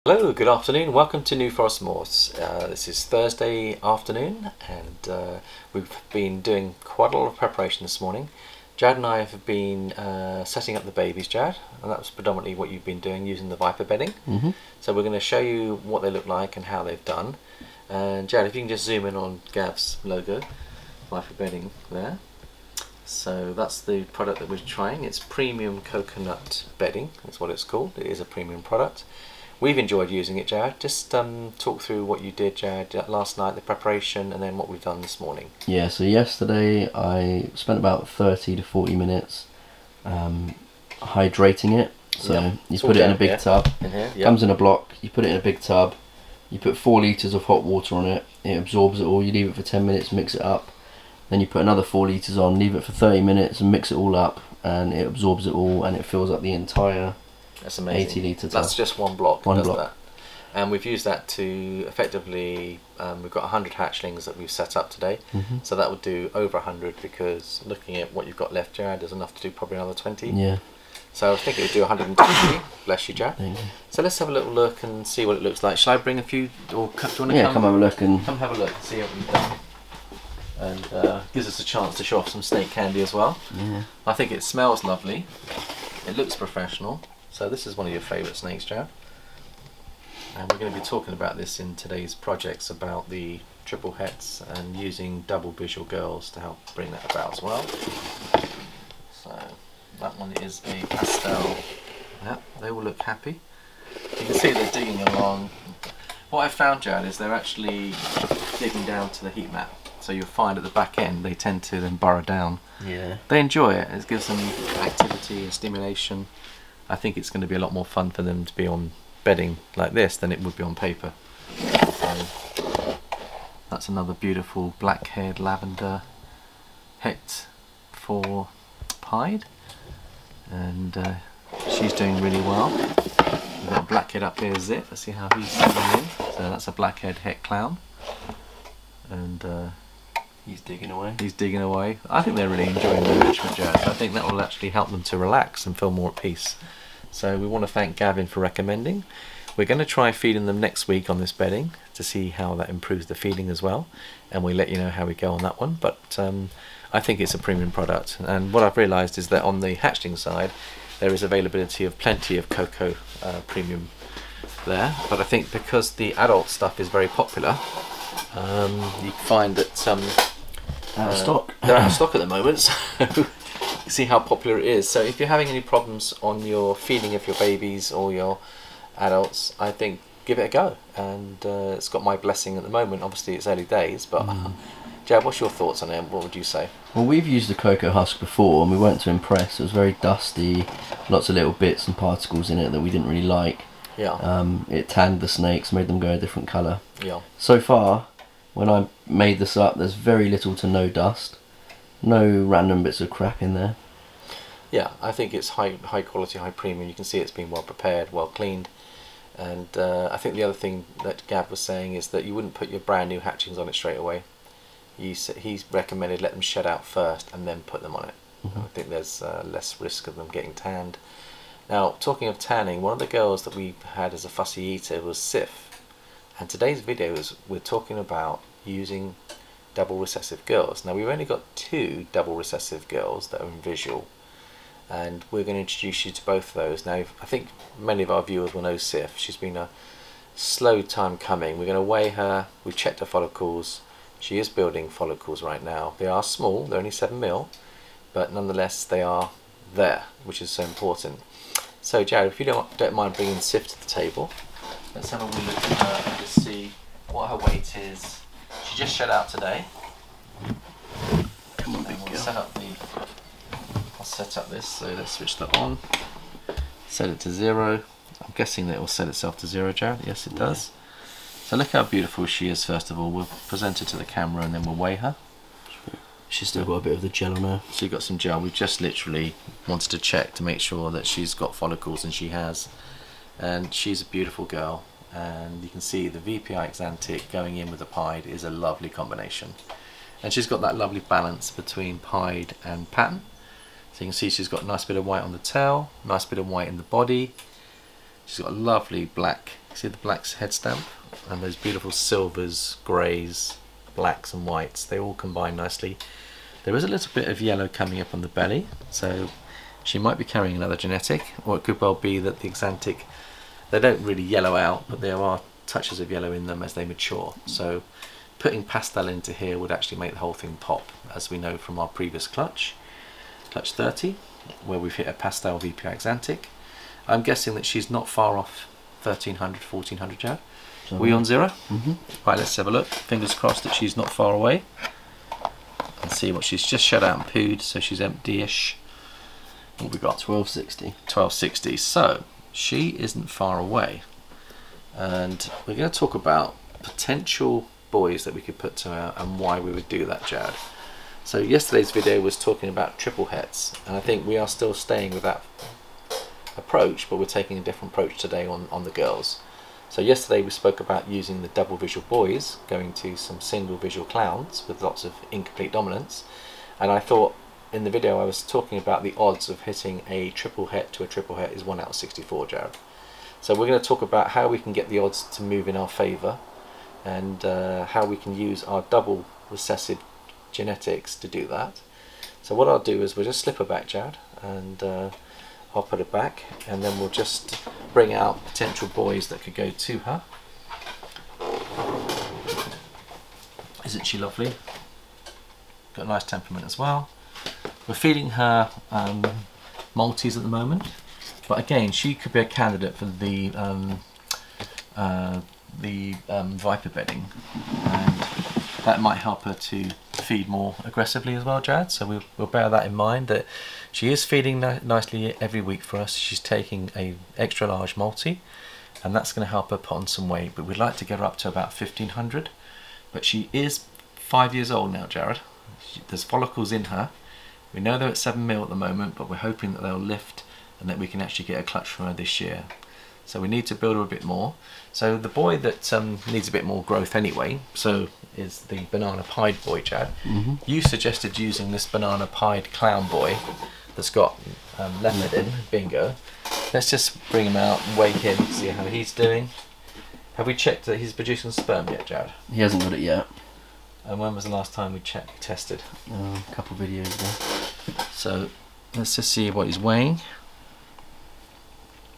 Hello, good afternoon. Welcome to New Forest Morphs. This is Thursday afternoon, and we've been doing quite a lot of preparation this morning. Jad and I have been setting up the babies, Jad, and that was predominantly what you've been doing using the Viper bedding. So we're going to show you what they look like and how they've done. And Jad, if you can just zoom in on Gav's logo, Viper bedding there. So that's the product that we're trying. It's premium coconut bedding, that's what it's called. It is a premium product. We've enjoyed using it, Jared. Just talk through what you did, Jared, last night, the preparation, and then what we've done this morning. Yeah, so yesterday I spent about 30 to 40 minutes hydrating it. So you put it in a big tub. It comes in a block. You put it in a big tub. You put 4 litres of hot water on it. It absorbs it all. You leave it for 10 minutes, mix it up. Then you put another 4 litres on, leave it for 30 minutes and mix it all up. And it absorbs it all and it fills up the entire... That's amazing. 80 litre tub. That's just one block. One block. That. And we've used that to effectively, we've got 100 hatchlings that we've set up today. So that would do over 100 because looking at what you've got left, Jared, there's enough to do probably another 20. Yeah. So I think it would do 120. Bless you, Jared. So let's have a little look and see what it looks like. Shall I bring a few, or do you want to come have a look and... Come have a look and see what we've done. And gives us a chance to show off some snake candy as well. Yeah. I think it smells lovely. It looks professional. So this is one of your favourite snakes, Jared. And we're going to be talking about this in today's projects about the triple hets and using double visual girls to help bring that about as well. So that one is a pastel. Yeah, they all look happy. You can see they're digging along. What I found, Jared, is they're actually digging down to the heat mat. So you'll find at the back end they tend to then burrow down. Yeah. They enjoy it. It gives them activity and stimulation. I think it's going to be a lot more fun for them to be on bedding like this than it would be on paper. So that's another beautiful black-haired lavender het for Pied, and she's doing really well. We've got a black-head up here, Zip. Let's see how he's settling in. So that's a black-haired het clown, and he's digging away. He's digging away. I think they're really enjoying the enrichment, Jared. I think that will actually help them to relax and feel more at peace. So we want to thank Gavin for recommending. We're going to try feeding them next week on this bedding to see how that improves the feeding as well, and we'll let you know how we go on that one. But I think it's a premium product, and what I've realised is that on the hatchling side there is availability of plenty of cocoa premium there, but I think because the adult stuff is very popular, you find that out of stock. They're out of stock at the moment, so you see how popular it is. So if you're having any problems on your feeding of your babies or your adults, I think give it a go, and it's got my blessing at the moment. Obviously it's early days, but Jad, what's your thoughts on it? What would you say? Well, we've used the cocoa husk before and we weren't too impressed. It was very dusty, lots of little bits and particles in it that we didn't really like. Yeah. It tanned the snakes, made them go a different colour. Yeah. So far, when I made this up, there's very little to no dust. No random bits of crap in there. Yeah, I think it's high quality, high premium. You can see it's been well prepared, well cleaned. And I think the other thing that Gav was saying is that you wouldn't put your brand new hatchings on it straight away. He's recommended let them shed out first and then put them on it. I think there's less risk of them getting tanned. Now, talking of tanning, one of the girls that we had as a fussy eater was Sift. And today's video is we're talking about using double recessive girls. Now we've only got 2 double recessive girls that are in visual, and we're going to introduce you to both of those. Now I think many of our viewers will know Sift. She's been a slow time coming. We're going to weigh her. We've checked her follicles. She is building follicles right now. They are small, they're only 7mm, but nonetheless they are there, which is so important. So Jared, if you don't mind bringing Sift to the table, let's have a wee look at her and just see what her weight is. She just shed out today. Come on, big girl. I'll set up this, so let's switch that on. Set it to 0. I'm guessing that it will set itself to 0, Jared. Yes, it does. So look how beautiful she is. First of all, we'll present her to the camera and then we'll weigh her. She's still got a bit of the gel on her. So you've got some gel. We've just literally wanted to check to make sure that she's got follicles, and she has. And she's a beautiful girl. And you can see the VPI Xantic going in with the Pied is a lovely combination. And she's got that lovely balance between Pied and pattern. So you can see she's got a nice bit of white on the tail, nice bit of white in the body. She's got a lovely black See the black head stamp and those beautiful silvers, greys, blacks and whites, they all combine nicely. There is a little bit of yellow coming up on the belly, so she might be carrying another genetic, or it could well be that the Axanthic, they don't really yellow out, but there are touches of yellow in them as they mature. So putting pastel into here would actually make the whole thing pop, as we know from our previous clutch 30, where we've hit a pastel VPI Axanthic. I'm guessing that she's not far off 1300, 1400 Jad. We on 0? Right, let's have a look. Fingers crossed that she's not far away. And see what she's just shut out and pooed, so she's empty-ish. What we got? 1260. 1260. So she isn't far away, and we're going to talk about potential boys that we could put to her and why we would do that, Jared. So yesterday's video was talking about triple hets, and I think we are still staying with that approach, but we're taking a different approach today on the girls. So yesterday we spoke about using the double visual boys, going to some single visual clowns with lots of incomplete dominance, and I thought in the video I was talking about the odds of hitting a triple het to a triple het is 1 out of 64, Jared. So we're going to talk about how we can get the odds to move in our favour, and how we can use our double recessive genetics to do that. So what I'll do is we'll just slip her back, Jared, and I'll put it back, and then we'll just bring out potential boys that could go to her. Isn't she lovely? Got a nice temperament as well. We're feeding her Maltese at the moment, but again, she could be a candidate for the Viper bedding, and that might help her to feed more aggressively as well, Jad. So we'll bear that in mind, that she is feeding nicely every week for us. She's taking a extra large multi, and that's going to help her put on some weight, but we'd like to get her up to about 1500. But she is 5 years old now, Jared. There's follicles in her. We know they're at 7 mil at the moment, but we're hoping that they'll lift and that we can actually get a clutch from her this year. So we need to build her a bit more. So the boy that needs a bit more growth anyway, so is the banana pied boy, Chad. You suggested using this banana pied clown boy that's got leopard in, bingo. Let's just bring him out and weigh him, see how he's doing. Have we checked that he's producing sperm yet, Chad? He hasn't got it yet. And when was the last time we tested? A couple of videos ago. So let's just see what he's weighing.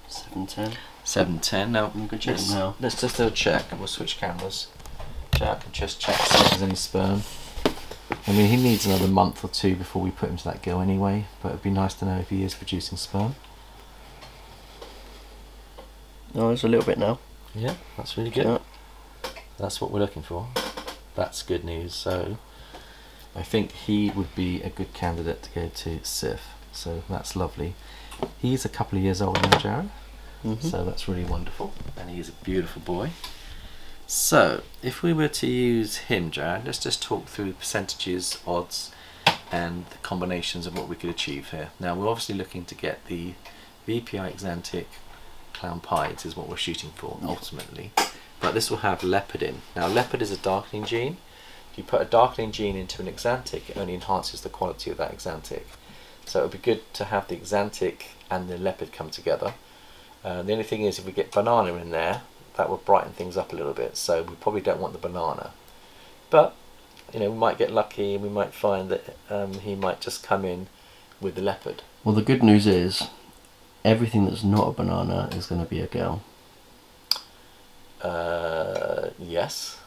710. 710. Now let's just do a check. We'll switch cameras. Jack can just check see if there's any sperm. I mean, he needs another month or two before we put him to that girl anyway, but it'd be nice to know if he is producing sperm. Oh, there's a little bit now. Yeah, that's really good. Yeah. That's what we're looking for. That's good news. So I think he would be a good candidate to go to Sift. So that's lovely. He's a couple of years old now, Jared. So that's really wonderful, and he's a beautiful boy. So if we were to use him, Jared, let's just talk through the percentages, odds, and the combinations of what we could achieve here. Now we're obviously looking to get the VPI Axanthic clown pieds is what we're shooting for ultimately, but this will have leopard in. Now leopard is a darkening gene. If you put a darkening gene into an Axanthic, it only enhances the quality of that Axanthic. So it would be good to have the Axanthic and the leopard come together. The only thing is, if we get banana in there, that would brighten things up a little bit, so we probably don't want the banana. But you know, we might get lucky and we might find that he might just come in with the leopard. Well, the good news is everything that's not a banana is going to be a girl. Yes.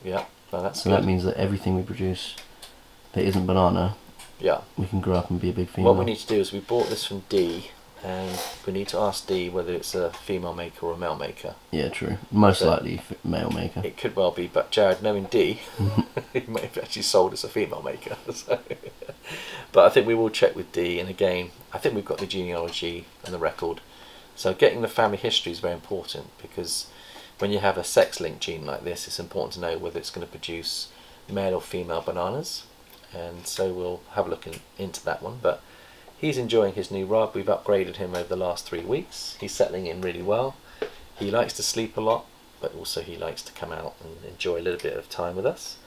Yeah. No, that's so good. That means that everything we produce that isn't banana, yeah, we can grow up and be a big female. What we need to do is we bought this from D, and we need to ask D whether it's a female maker or a male maker. Yeah, true. Most likely male maker. It could well be, but Jared, knowing D, he may have actually sold as a female maker. So. But I think we will check with D, and again, I think we've got the genealogy and the record. So getting the family history is very important, because when you have a sex-linked gene like this, it's important to know whether it's going to produce male or female bananas. And so we'll have a look into that one. But he's enjoying his new rub. We've upgraded him over the last 3 weeks. He's settling in really well. He likes to sleep a lot, but also he likes to come out and enjoy a little bit of time with us.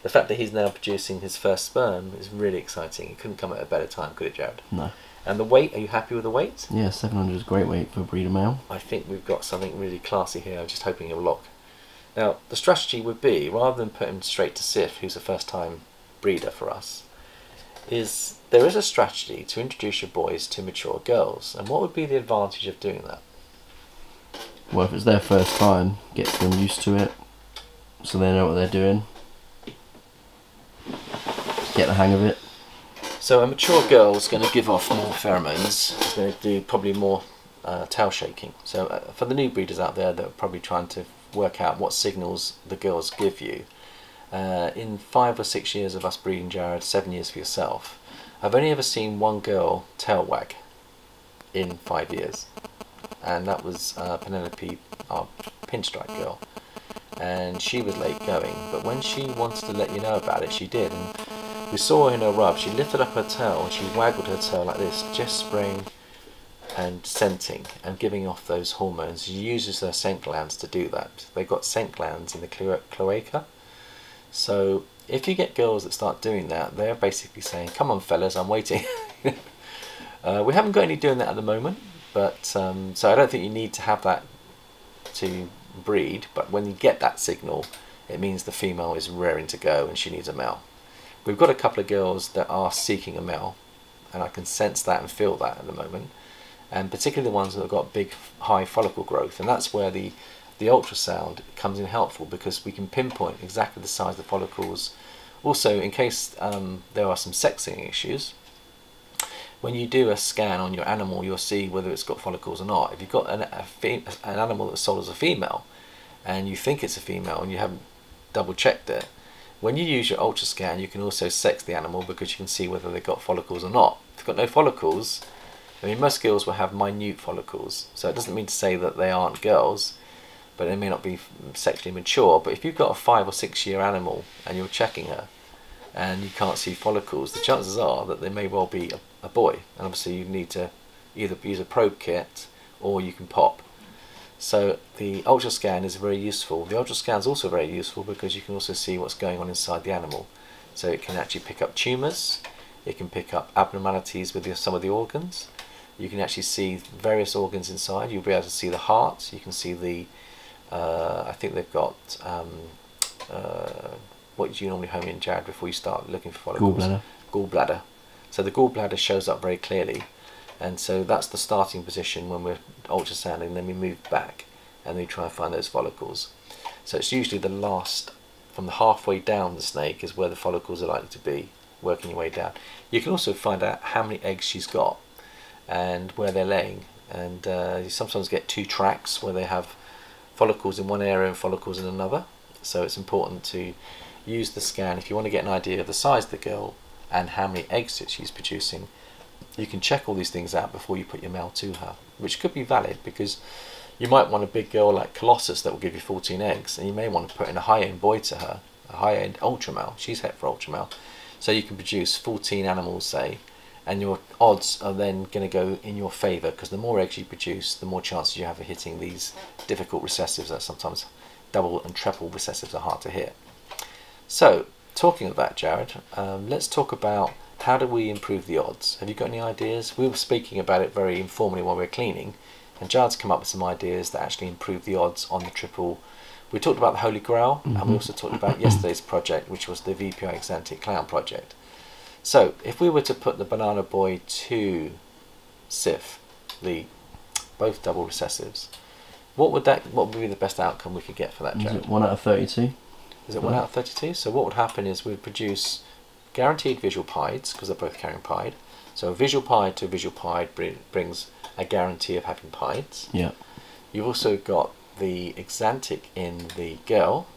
The fact that he's now producing his first sperm is really exciting. It couldn't come at a better time, could it, Jared? No. And the weight, are you happy with the weight? Yeah, 700 is a great weight for a breeder male. I think we've got something really classy here. I'm just hoping it'll lock. Now, the strategy would be, rather than put him straight to Sift, who's a first-time breeder for us, there is a strategy to introduce your boys to mature girls. And what would be the advantage of doing that? Well, if it's their first time, get them used to it, so they know what they're doing. Get the hang of it. So a mature girl is going to give off more pheromones. It's going to do probably more tail shaking. So for the new breeders out there that are probably trying to work out what signals the girls give you, in 5 or 6 years of us breeding, Jared, 7 years for yourself, I've only ever seen one girl tail wag in 5 years, and that was Penelope, our pinstripe girl, and she was late going, but when she wanted to let you know about it, she did. And we saw her in her rub, she lifted up her tail and she waggled her tail like this, just spraying and scenting and giving off those hormones. She uses her scent glands to do that. They've got scent glands in the cloaca. So if you get girls that start doing that, they're basically saying, come on fellas, I'm waiting. We haven't got any doing that at the moment, but so I don't think you need to have that to breed, but when you get that signal, it means the female is raring to go and she needs a male. We've got a couple of girls that are seeking a male, and I can sense that and feel that at the moment, and particularly the ones that have got big high follicle growth, and that's where the ultrasound comes in helpful, because we can pinpoint exactly the size of the follicles. Also, in case there are some sexing issues, when you do a scan on your animal, you'll see whether it's got follicles or not. If you've got an animal that's sold as a female and you think it's a female and you haven't double checked it, when you use your ultrascan, you can also sex the animal, because you can see whether they've got follicles or not. If they've got no follicles, I mean, most girls will have minute follicles, so it doesn't mean to say that they aren't girls, but they may not be sexually mature. But if you've got a 5 or 6 year animal and you're checking her and you can't see follicles, the chances are that they may well be a boy, and obviously you need to either use a probe kit or you can pop. So the ultrascan is very useful. The ultrascan is also very useful because you can also see what's going on inside the animal. So it can actually pick up tumours, it can pick up abnormalities with some of the organs. You can actually see various organs inside. You'll be able to see the heart, you can see the, I think they've got, what do you normally home in, Jared, before you start looking for follicles? Gallbladder. Gallbladder. So the gallbladder shows up very clearly. And so that's the starting position when we're ultrasounding, then we move back and we try and find those follicles. So it's usually the last, from the halfway down the snake is where the follicles are likely to be, working your way down. You can also find out how many eggs she's got and where they're laying. And you sometimes get 2 tracks where they have follicles in one area and follicles in another. So it's important to use the scan if you want to get an idea of the size of the girl and how many eggs that she's producing. You can check all these things out before you put your male to her, which could be valid, because you might want a big girl like Colossus that will give you 14 eggs, and you may want to put in a high-end boy to her, a high-end ultra male. She's het for ultra male, so you can produce 14 animals, say, and your odds are then going to go in your favour, because the more eggs you produce, the more chances you have of hitting these difficult recessives that sometimes double and triple recessives are hard to hit. So, talking of that, Jared, let's talk about how do we improve the odds. Have you got any ideas? We were speaking about it very informally while we were cleaning, and Jared's come up with some ideas that actually improve the odds on the triple. We talked about the Holy Grail, and we also talked about yesterday's project, which was the VPI Exantic Clown project. So, if we were to put the Banana Boy to Sift, both double recessives, what would be the best outcome we could get for that, Jared? Is it 1 out of 32? Is it 1 out of 32? So what would happen is we'd produce guaranteed visual pieds, because they're both carrying pied. So a visual pied to a visual pied brings a guarantee of having pieds. Yeah. You've also got the exantic in the girl.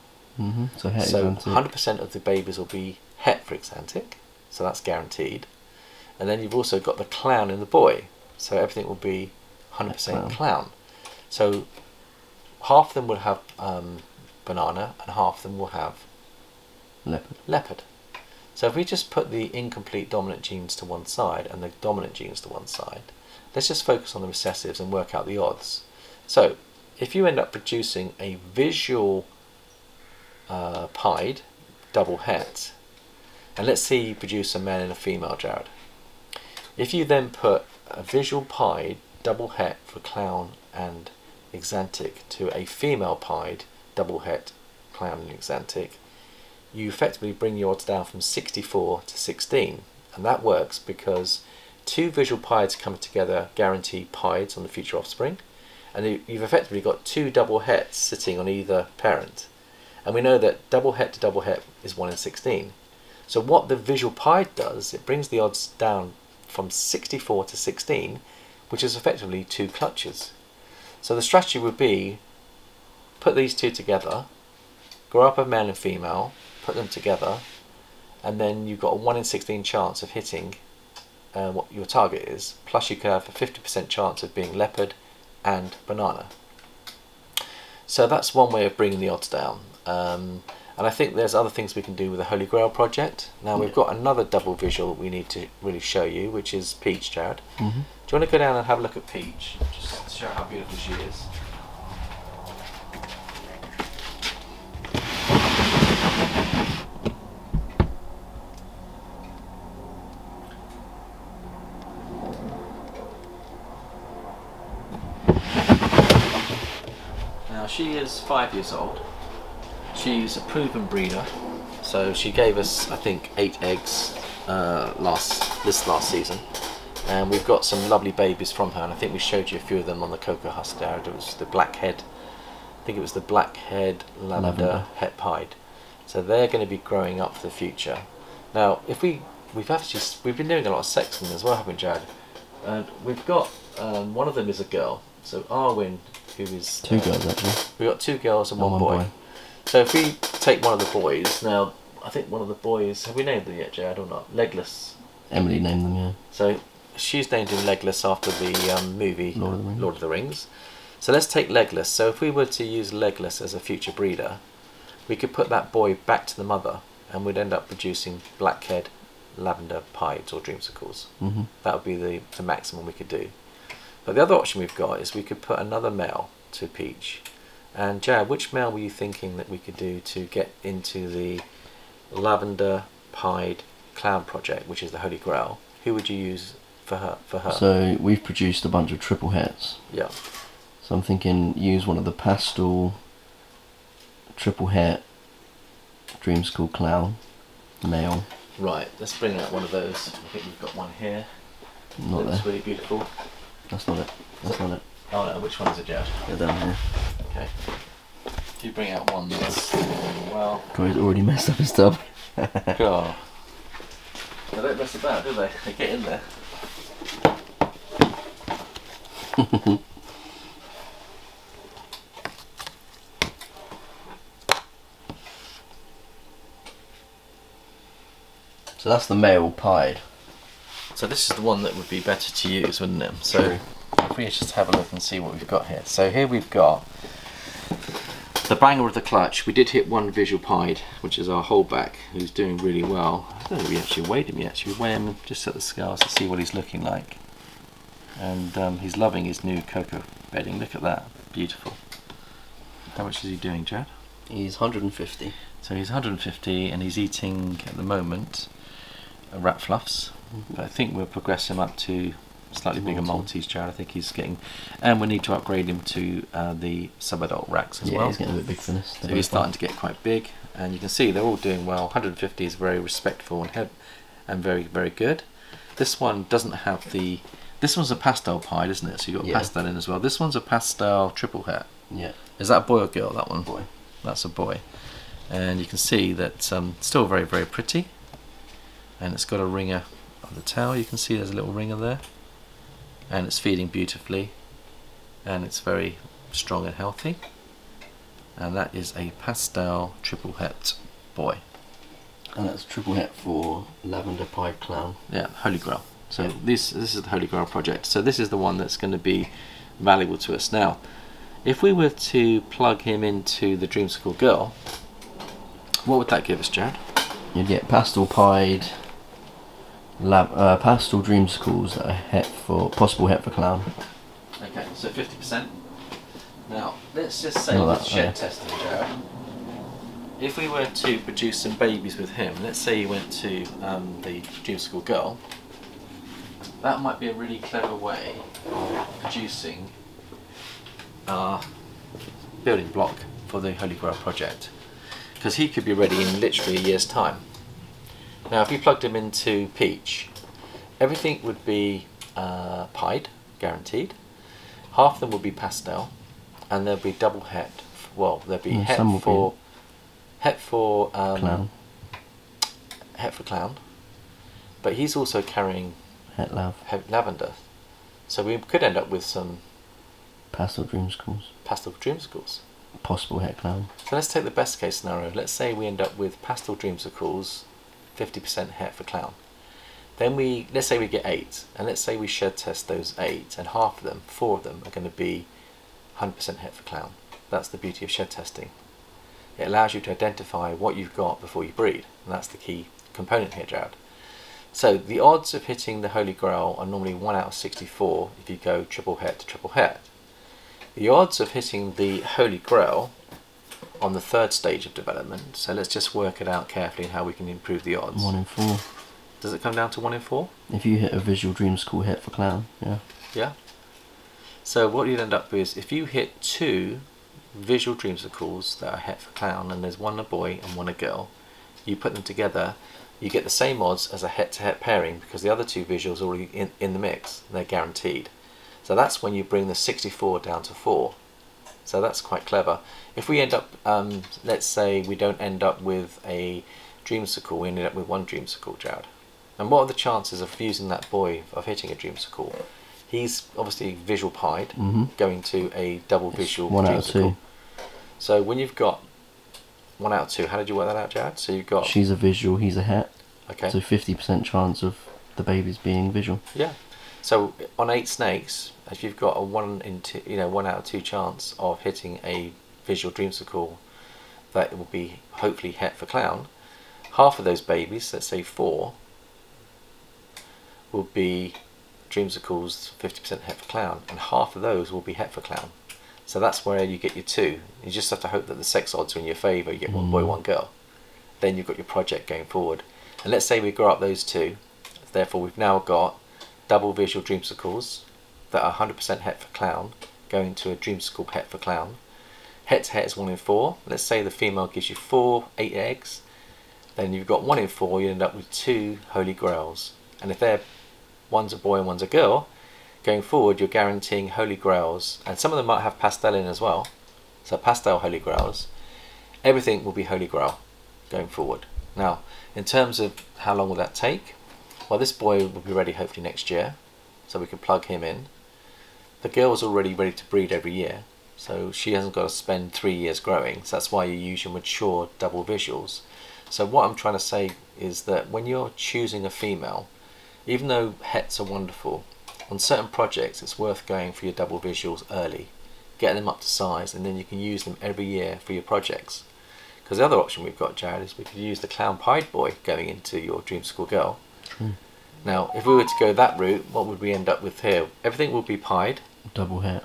So 100% of the babies will be het for exantic, so that's guaranteed. And then you've also got the clown in the boy, so everything will be 100% clown. So half of them will have banana and half of them will have leopard. So if we just put the incomplete dominant genes to one side and the dominant genes to one side, let's just focus on the recessives and work out the odds. So if you end up producing a visual pied double het, and let's say you produce a male and a female, Jared. If you then put a visual pied double het for clown and exantic to a female pied double het clown and exantic, you effectively bring your odds down from 64 to 16. And that works because two visual pieds coming together guarantee pieds on the future offspring, and you've effectively got two double hets sitting on either parent. And we know that double het to double het is 1 in 16. So what the visual pied does, it brings the odds down from 64 to 16, which is effectively 2 clutches. So the strategy would be, put these two together, grow up a male and female, put them together, and then you've got a 1 in 16 chance of hitting what your target is, plus you could have a 50% chance of being leopard and banana. So that's one way of bringing the odds down. And I think there's other things we can do with the Holy Grail project. Now we've got another double visual we need to really show you, which is Peach, Jared. Do you want to go down and have a look at Peach, just to show how beautiful she is? Now she is 5 years old. She's a proven breeder, so she gave us, I think, 8 eggs this last season, and we've got some lovely babies from her. And I think we showed you a few of them on the cocoa husk there. It was the blackhead, I think it was the blackhead lavender het pied. So they're going to be growing up for the future. Now, if we've been doing a lot of sexing as well, haven't we, Jared? And we've got one of them is a girl. So Arwen, who is 2 girls actually. We've got 2 girls and one boy. So if we take one of the boys, now I think one of the boys, have we named them yet, Jared, or not? Legless. Emily named them, yeah. So she's named him Legless after the movie Lord of the Rings. So let's take Legless. So if we were to use Legless as a future breeder, we could put that boy back to the mother, and we'd end up producing blackhead lavender pieds or dreamsicles. That would be the maximum we could do. But the other option we've got is we could put another male to Peach. And Jared, which male were you thinking that we could do to get into the lavender pied clown project, which is the Holy Grail? Who would you use for her? So we've produced a bunch of triple hets. Yeah. So I'm thinking use one of the pastel triple het dreamsicle clown male. Right. Let's bring out one of those. I think we've got one here. Not there. It's really beautiful. That's not it. That's not it. Oh no, which one is it, Jared? They're down here. Okay. If you bring out one that's doing well. Troy's already messed up his tub. God. They don't mess about, do they? They get in there. So that's the male pied. So this is the one that would be better to use, wouldn't it? So if we just have a look and see what we've got here. So here we've got the banger of the clutch. We did hit one visual pied, which is our holdback, who's doing really well. I don't think we actually weighed him yet. Should we weigh him just at the scales to see what he's looking like? And he's loving his new cocoa bedding. Look at that, beautiful. How much is he doing, Chad? He's 150. So he's 150, and he's eating at the moment rat fluffs. But I think we'll progress him up to slightly bigger Maltese, Jared. I think he's getting, and we need to upgrade him to the sub-adult racks as well. Yeah, he's getting a bit big for this. So he's starting to get quite big, and you can see they're all doing well. 150 is very respectful and very, very good. This one doesn't have the. This one's a pastel pied, isn't it? So you've got pastel in as well. This one's a pastel triple het. Yeah. Is that a boy or girl? That one. Boy. That's a boy, and you can see that still very, very pretty, and it's got a ringer on the tail. You can see there's a little ringer there. And it's feeding beautifully, and it's very strong and healthy, and that is a pastel triple het boy. And that's triple het for lavender pied clown. Yeah, Holy Grail. So this is the Holy Grail project. So this is the one that's going to be valuable to us. Now, if we were to plug him into the Dreamsicle Girl, what would that give us, Jared? You'd get pastel pied pastel dreamsicles that are possible het for clown. Okay, so 50%. Now, let's just say with shed testing, Jared, if we were to produce some babies with him, let's say he went to the Dreamsicle Girl, that might be a really clever way of producing our building block for the Holy Grail project, because he could be ready in literally a year's time. Now if you plugged him into Peach, everything would be pied, guaranteed. Half of them would be pastel, and there'll be double het. Well, there'll be het for clown. Het for clown, but he's also carrying Het lavender, so we could end up with some pastel dreamsicles. Pastel dreamsicles. Possible het clown. So let's take the best case scenario. Let's say we end up with pastel dreamsicles, 50% het for clown. Then let's say we get 8, and let's say we shed test those 8, and half of them, 4 of them, are going to be 100% het for clown. That's the beauty of shed testing. It allows you to identify what you've got before you breed, and that's the key component here, Jared. So the odds of hitting the Holy Grail are normally 1 out of 64 if you go triple het to triple het. The odds of hitting the Holy Grail on the 3rd stage of development, so let's just work it out carefully how we can improve the odds. 1 in 4. Does it come down to 1 in 4? If you hit a visual dreamsicle het for clown, yeah. Yeah. So what you'd end up with is if you hit 2 visual dreamsicles that are het for clown, and there's one a boy and one a girl, you put them together, you get the same odds as a het to het pairing, because the other 2 visuals are already in the mix. They're guaranteed. So that's when you bring the 64 down to 4. So that's quite clever. If we end up, let's say we don't end up with a dreamsicle, we ended up with 1 dreamsicle, Jared. And what are the chances of using that boy of hitting a dreamsicle? He's obviously visual pied, going to a double visual 1 dreamsicle. out of 2. So when you've got 1 out of 2, how did you work that out, Jared? So you've got... She's a visual, he's a het. Okay. So 50% chance of the babies being visual. Yeah. So on 8 snakes, if you've got a 1 out of 2 chance of hitting a visual dreamsicle that will be hopefully het for clown, half of those babies, let's say 4, will be dreamsicles 50% het for clown, and half of those will be het for clown. So that's where you get your 2. You just have to hope that the sex odds are in your favour. You get 1 boy, 1 girl. Then you've got your project going forward. And let's say we grow up those 2. Therefore, we've now got double visual dreamsicles that are 100% het for clown going to a dreamsicle het for clown. Het to het is 1 in 4. Let's say the female gives you 8 eggs. Then you've got 1 in 4. You end up with 2 Holy Grails. And if one's a boy and one's a girl, going forward you're guaranteeing Holy Grails, and some of them might have pastel in as well, so pastel Holy Grails. Everything will be Holy Grail going forward. Now in terms of how long will that take, well, this boy will be ready hopefully next year, so we can plug him in. The girl's already ready to breed every year, so she hasn't got to spend 3 years growing, so that's why you use your mature double visuals. So what I'm trying to say is that when you're choosing a female, even though hets are wonderful, on certain projects it's worth going for your double visuals early, getting them up to size, and then you can use them every year for your projects. Because the other option we've got, Jared, is we could use the clown pied boy going into your dreamsicle girl. True. Now if we were to go that route, what would we end up with here? Everything will be pied. Double het.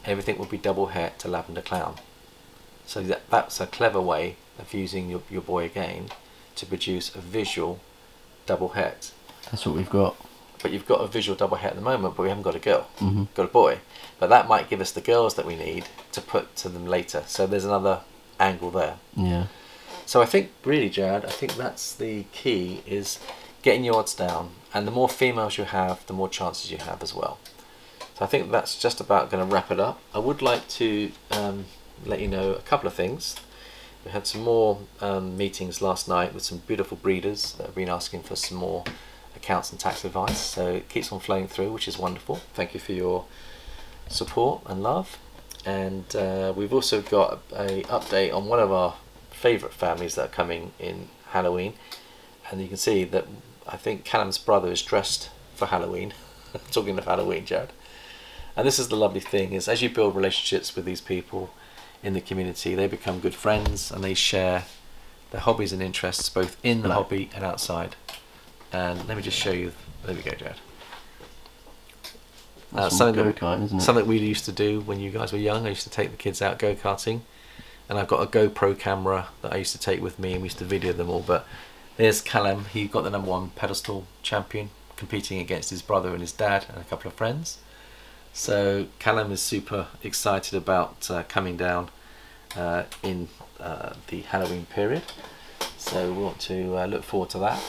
Everything will be double het to lavender clown. So that's a clever way of using your boy again to produce a visual double het. That's what we've got. But you've got a visual double het at the moment, but we haven't got a girl. Got a boy. But that might give us the girls that we need to put to them later. So there's another angle there. Yeah. So I think really, Jared, I think that's the key, is getting your odds down, and the more females you have, the more chances you have as well. So I think that's just about going to wrap it up. I would like to let you know a couple of things. We had some more meetings last night with some beautiful breeders that have been asking for some more accounts and tax advice, so it keeps on flowing through, which is wonderful. Thank you for your support and love. And we've also got an update on one of our favourite families that are coming in Halloween, and you can see that I think Callum's brother is dressed for Halloween. Talking of Halloween, Jared. And this is the lovely thing, is as you build relationships with these people in the community, they become good friends and they share their hobbies and interests both in the hobby and outside. And let me just show you. There we go, Jared. Something we used to do when you guys were young. I used to take the kids out go-karting, and I've got a GoPro camera that I used to take with me, and we used to video them all. But there's Callum. He got the #1 pedestal champion competing against his brother and his dad and a couple of friends. So Callum is super excited about coming down in the Halloween period. So we want to look forward to that.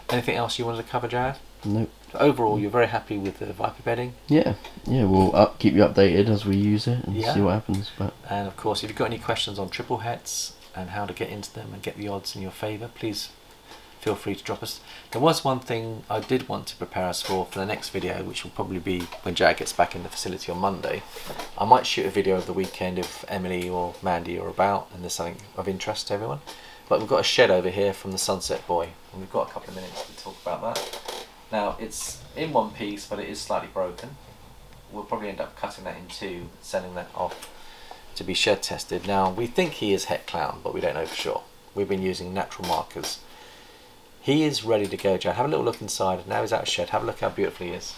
Anything else you wanted to cover, Jared? Nope. Overall, you're very happy with the Viper bedding? Yeah, we'll keep you updated as we use it and see what happens. And of course, if you've got any questions on triple hets and how to get into them and get the odds in your favour, please feel free to drop us. There was one thing I did want to prepare us for the next video, which will probably be when Jared gets back in the facility on Monday. I might shoot a video of the weekend if Emily or Mandy are about and there's something of interest to everyone. But we've got a shed over here from the Sunset Boy, and we've got a couple of minutes to talk about that. Now, it's in one piece, but it is slightly broken. We'll probably end up cutting that in two, sending that off to be shed tested. Now, we think he is het clown, but we don't know for sure. We've been using natural markers. He is ready to go, Jared. Have a little look inside. Now he's out of shed. Have a look how beautiful he is.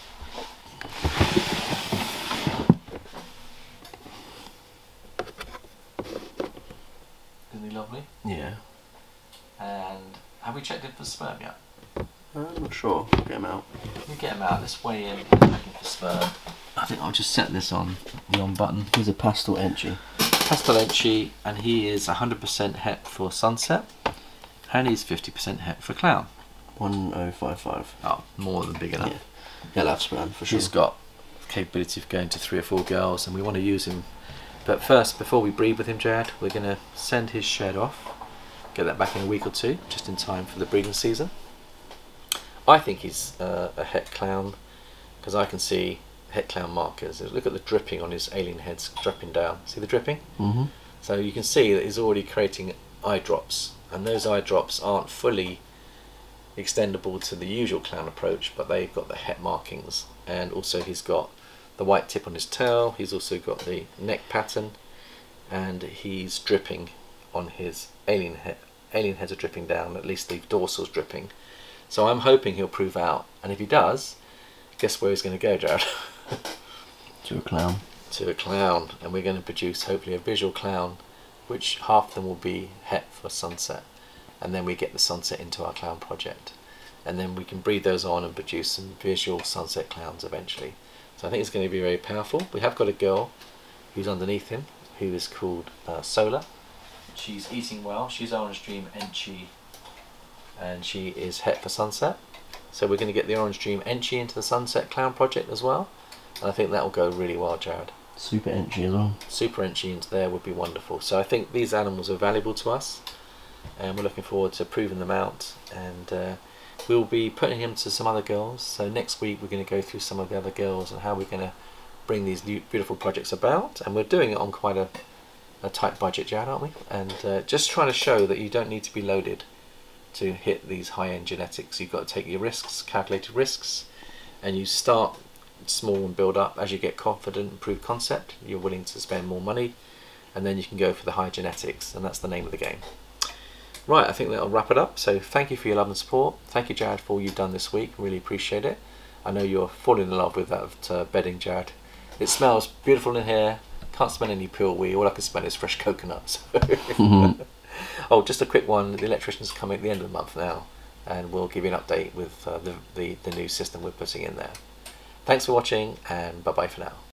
Isn't he lovely? Yeah. And have we checked in for sperm yet? I'm not sure. Get him out. You get him out. Let's weigh in. Checking for sperm. I think I'll just set this on the on button. He's a pastel Enchi. Pastel Enchi, and he is 100% het for Sunset, and he's 50% het for Clown. 1055. Oh, more than big enough. Yeah. He'll have sperm for sure. He's got the capability of going to 3 or 4 girls, and we want to use him. But first, before we breed with him, Jared, we're going to send his shed off. Get that back in a week or two, just in time for the breeding season. I think he's a het clown because I can see het clown markers. Look at the dripping on his alien heads dripping down. See the dripping? Mm-hmm. So you can see that he's already creating eye drops, and those eye drops aren't fully extendable to the usual clown approach, but they've got the het markings, and also he's got the white tip on his tail. He's also got the neck pattern, and he's dripping on his alien head. Alien heads are dripping down, at least the dorsal's dripping. So I'm hoping he'll prove out, and if he does, guess where he's going to go, Jared? To a clown. To a clown, and we're going to produce hopefully a visual clown, which half of them will be het for Sunset, and then we get the Sunset into our clown project, and then we can breed those on and produce some visual Sunset clowns eventually. So I think it's going to be very powerful. We have got a girl who's underneath him, who is called Solar. She's eating well. She's Orange Dream Enchi, and she is het for Sunset. So we're going to get the Orange Dream Enchi into the Sunset Clown project as well, and I think that will go really well, Jared. Super Enchi as well. Super Enchi into there would be wonderful. So I think these animals are valuable to us, and we're looking forward to proving them out, and we'll be putting him to some other girls. So next week we're going to go through some of the other girls and how we're going to bring these new beautiful projects about, and we're doing it on quite a tight budget, Jared, aren't we? And just trying to show that you don't need to be loaded to hit these high-end genetics. You've got to take your risks, calculated risks, and you start small and build up. As you get confident and prove concept, you're willing to spend more money, and then you can go for the high genetics, and that's the name of the game. Right, I think that'll wrap it up. So thank you for your love and support. Thank you, Jared, for all you've done this week. Really appreciate it. I know you're falling in love with that bedding, Jared. It smells beautiful in here. Can't smell any pure wee. All I can smell is fresh coconuts. Oh, just a quick one. The electrician's coming at the end of the month now, and we'll give you an update with the new system we're putting in there. Thanks for watching, and bye-bye for now.